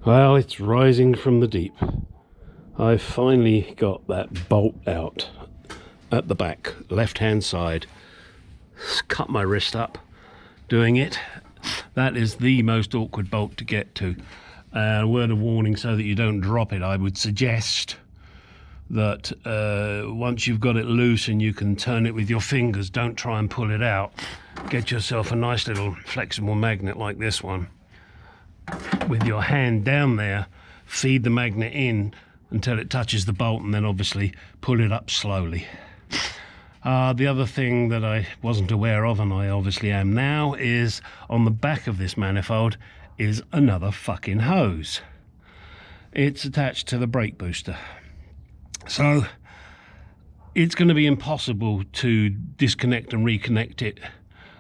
Well, it's rising from the deep. I finally got that bolt out at the back, left-hand side. Cut my wrist up doing it. That is the most awkward bolt to get to. A word of warning so that you don't drop it, I would suggest that once you've got it loose and you can turn it with your fingers, don't try and pull it out. Get yourself a nice little flexible magnet like this one. With your hand down there, feed the magnet in until it touches the bolt, and then obviously pull it up slowly. The other thing that I wasn't aware of, and I obviously am now, is on the back of this manifold is another fucking hose. It's attached to the brake booster. So it's going to be impossible to disconnect and reconnect it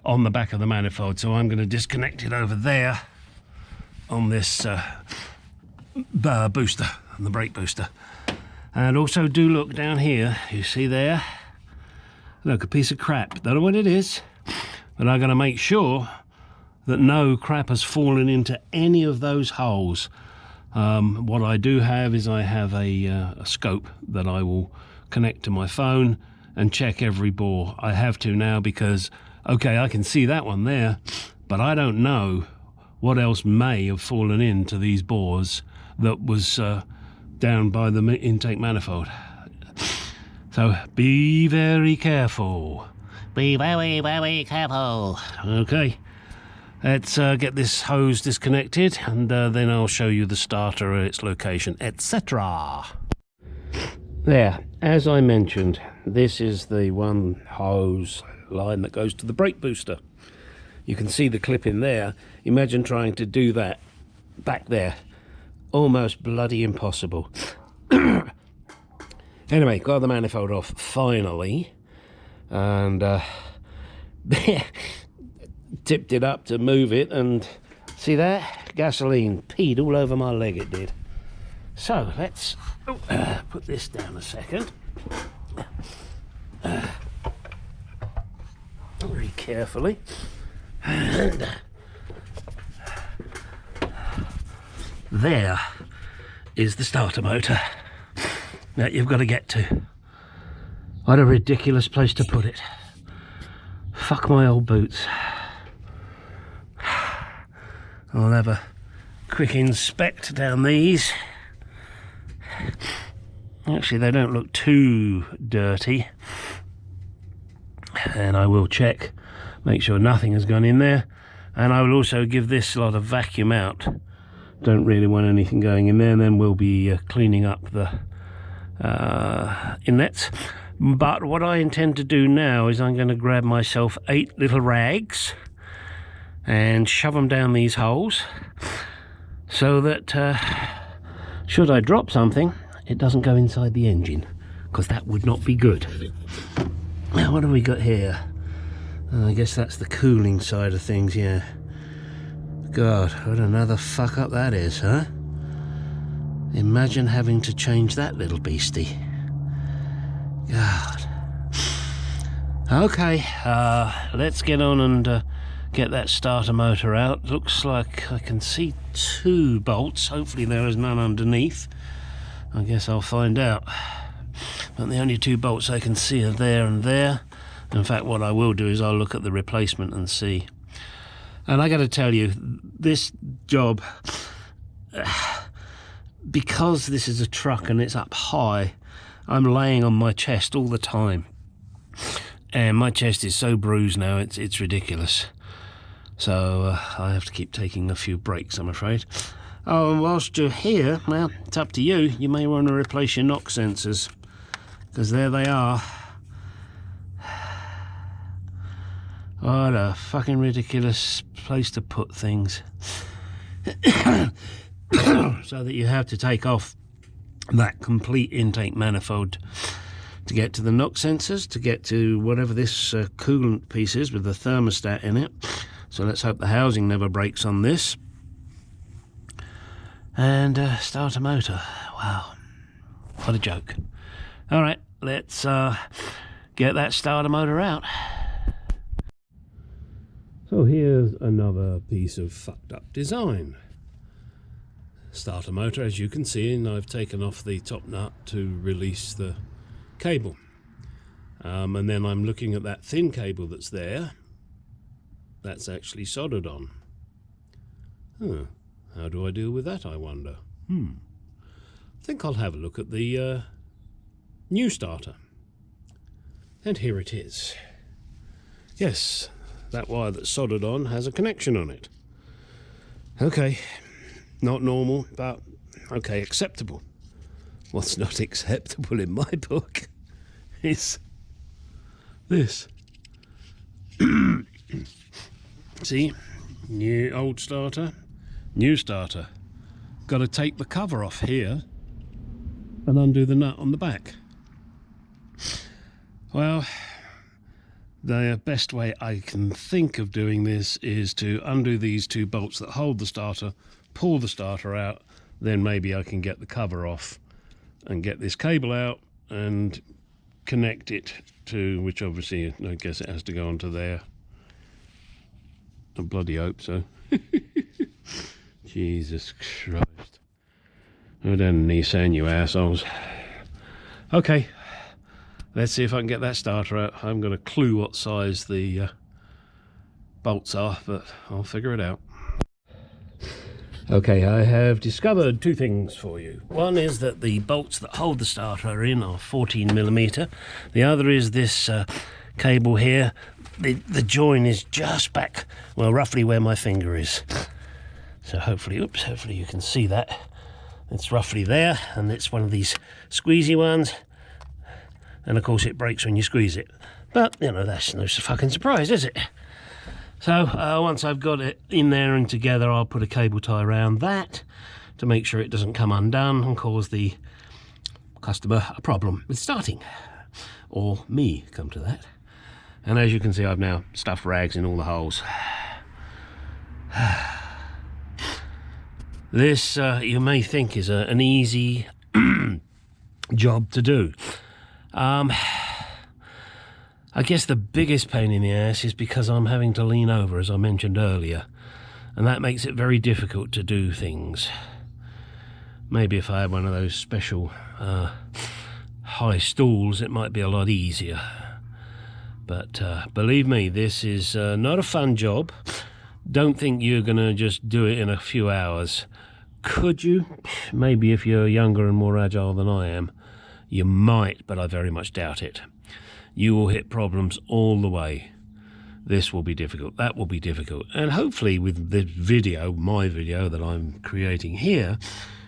on the back of the manifold. So I'm going to disconnect it over there on this booster, on the brake booster. And also do look down here, you see there? Look, a piece of crap. Don't know what it is, but I'm going to make sure that no crap has fallen into any of those holes. What I do have is I have a scope that I will connect to my phone and check every bore. I have to now because, okay, I can see that one there, but I don't know what else may have fallen into these bores that was down by the intake manifold. So be very careful. Be very, very careful. Okay, let's get this hose disconnected, and then I'll show you the starter, its location, etc. There, as I mentioned, this is the one hose line that goes to the brake booster. You can see the clip in there. Imagine trying to do that back there. Almost bloody impossible. Anyway, got the manifold off finally, and tipped it up to move it, and see that? Gasoline peed all over my leg, it did. So let's put this down a second. Very carefully. And there is the starter motor that you've got to get to. What a ridiculous place to put it. Fuck my old boots. I'll have a quick inspect down these. Actually, they don't look too dirty. And I will check, make sure nothing has gone in there. And I will also give this lot a vacuum out. Don't really want anything going in there, and then we'll be cleaning up the inlets. But what I intend to do now is I'm going to grab myself 8 little rags and shove them down these holes so that should I drop something, it doesn't go inside the engine, because that would not be good. Now, what have we got here? I guess that's the cooling side of things, yeah. God, what another fuck up that is, huh? Imagine having to change that little beastie. God. Okay, let's get on and get that starter motor out. Looks like I can see 2 bolts. Hopefully there is none underneath. I guess I'll find out. But the only 2 bolts I can see are there and there. In fact, what I will do is I'll look at the replacement and see. And I got to tell you, this job, because this is a truck and it's up high, I'm laying on my chest all the time. And my chest is so bruised now, it's ridiculous. So I have to keep taking a few breaks, I'm afraid. Oh, and whilst you're here, well, it's up to you. You may want to replace your knock sensors, because there they are. What a fucking ridiculous place to put things. So that you have to take off that complete intake manifold to get to the knock sensors, to get to whatever this coolant piece is with the thermostat in it. So let's hope the housing never breaks on this. And start a motor. Wow, what a joke. All right, let's get that starter motor out. So here's another piece of fucked up design. starter motor, as you can see, and I've taken off the top nut to release the cable. And then I'm looking at that thin cable that's there. That's actually soldered on. How do I deal with that, I wonder? I think I'll have a look at the new starter. And here it is. Yes, that wire that's soldered on has a connection on it. Okay, not normal, but okay, acceptable. What's not acceptable in my book is this. See, old starter, new starter. Got to take the cover off here and undo the nut on the back. Well, the best way I can think of doing this is to undo these two bolts that hold the starter, pull the starter out, then maybe I can get the cover off and get this cable out and connect it to, which obviously I guess it has to go onto there. I bloody hope so. Jesus Christ. Oh, then Nissan, you assholes. Okay. Let's see if I can get that starter out. I haven't got a clue what size the bolts are, but I'll figure it out. Okay, I have discovered two things for you. One is that the bolts that hold the starter in are 14mm. The other is this cable here. The join is just back, well, roughly where my finger is. So hopefully you can see that. It's roughly there, and it's one of these squeezy ones. And of course it breaks when you squeeze it. But, you know, that's no fucking surprise, is it? So, once I've got it in there and together, I'll put a cable tie around that to make sure it doesn't come undone and cause the customer a problem with starting. Or me, come to that. And as you can see, I've now stuffed rags in all the holes. This, you may think, is an easy job to do. I guess the biggest pain in the ass is because I'm having to lean over, as I mentioned earlier, and that makes it very difficult to do things. Maybe if I had one of those special high stools, it might be a lot easier. But believe me, this is not a fun job. Don't think you're going to just do it in a few hours. Could you? Maybe if you're younger and more agile than I am. You might, but I very much doubt it. You will hit problems all the way. This will be difficult, that will be difficult. And hopefully with the video, my video that I'm creating here,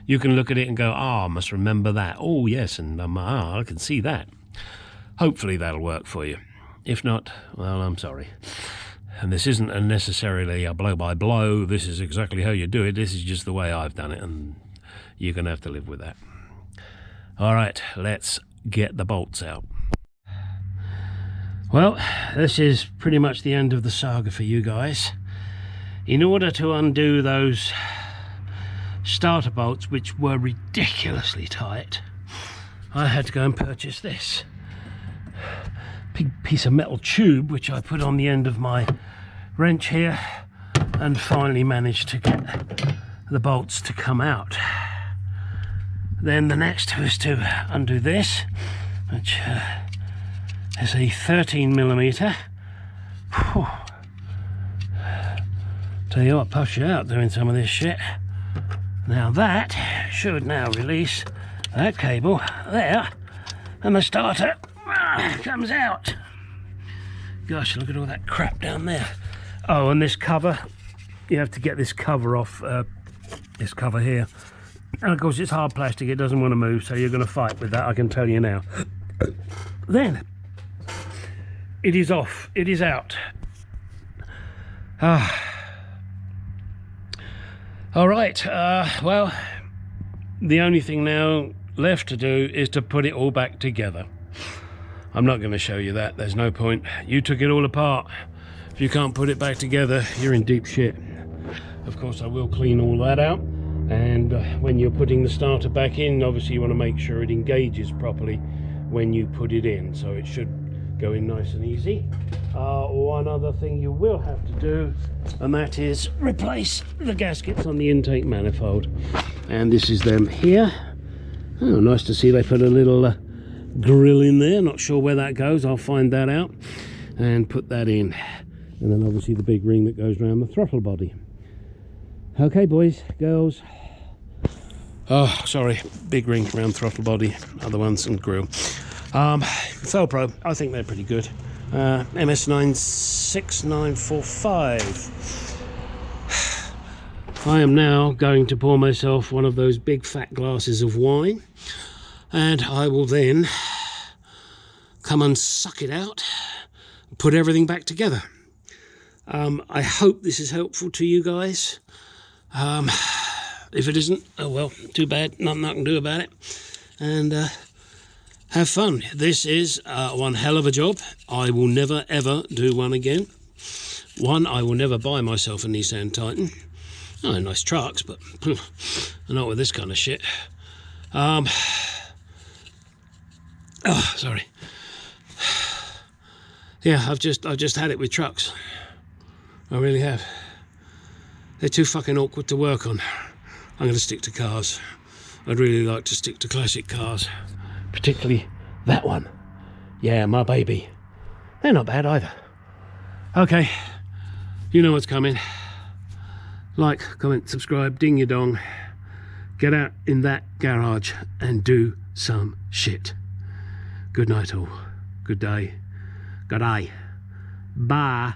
you can look at it and go, I must remember that. Oh yes, and I can see that. Hopefully that'll work for you. If not, well, I'm sorry. And this isn't necessarily a blow by blow. This is exactly how you do it. This is just the way I've done it, and you're going to have to live with that. All right, let's get the bolts out. Well, this is pretty much the end of the saga for you guys. In order to undo those starter bolts, which were ridiculously tight, I had to go and purchase this big piece of metal tube, which I put on the end of my wrench here, and finally managed to get the bolts to come out. Then the next was to undo this, which is a 13mm. Tell you what, puffs you out doing some of this shit. Now that should now release that cable there, and the starter comes out. Gosh, look at all that crap down there. Oh, and this cover, you have to get this cover off, this cover here. And of course it's hard plastic, it doesn't want to move, so you're going to fight with that, I can tell you now. Then it is off, it is out. Alright, well, the only thing now left to do is to put it all back together. I'm not going to show you that, there's no point. You took it all apart. If you can't put it back together, you're in deep shit. Of course, I will clean all that out. And when you're putting the starter back in, obviously you want to make sure it engages properly when you put it in. So it should go in nice and easy. One other thing you will have to do, and that is replace the gaskets on the intake manifold. And this is them here. Oh, nice to see they put a little grill in there. Not sure where that goes. I'll find that out and put that in. And then obviously the big ring that goes around the throttle body. Okay, boys, girls. Oh, sorry, big ring around throttle body, other ones and grill. Felpro, I think they're pretty good. MS96945. I am now going to pour myself one of those big fat glasses of wine, and I will then come and suck it out, put everything back together. I hope this is helpful to you guys. If it isn't, oh well, too bad, nothing I can do about it. And have fun. This is one hell of a job. I will never ever do one again. I will never buy myself a Nissan Titan. Oh, nice trucks, but not with this kind of shit. Oh, sorry. Yeah, I've just had it with trucks. I really have. They're too fucking awkward to work on. I'm going to stick to cars. I'd really like to stick to classic cars. Particularly that one. Yeah, my baby. They're not bad either. Okay, you know what's coming. Like, comment, subscribe, ding your dong. Get out in that garage and do some shit. Good night all. Good day. Good day. Bye.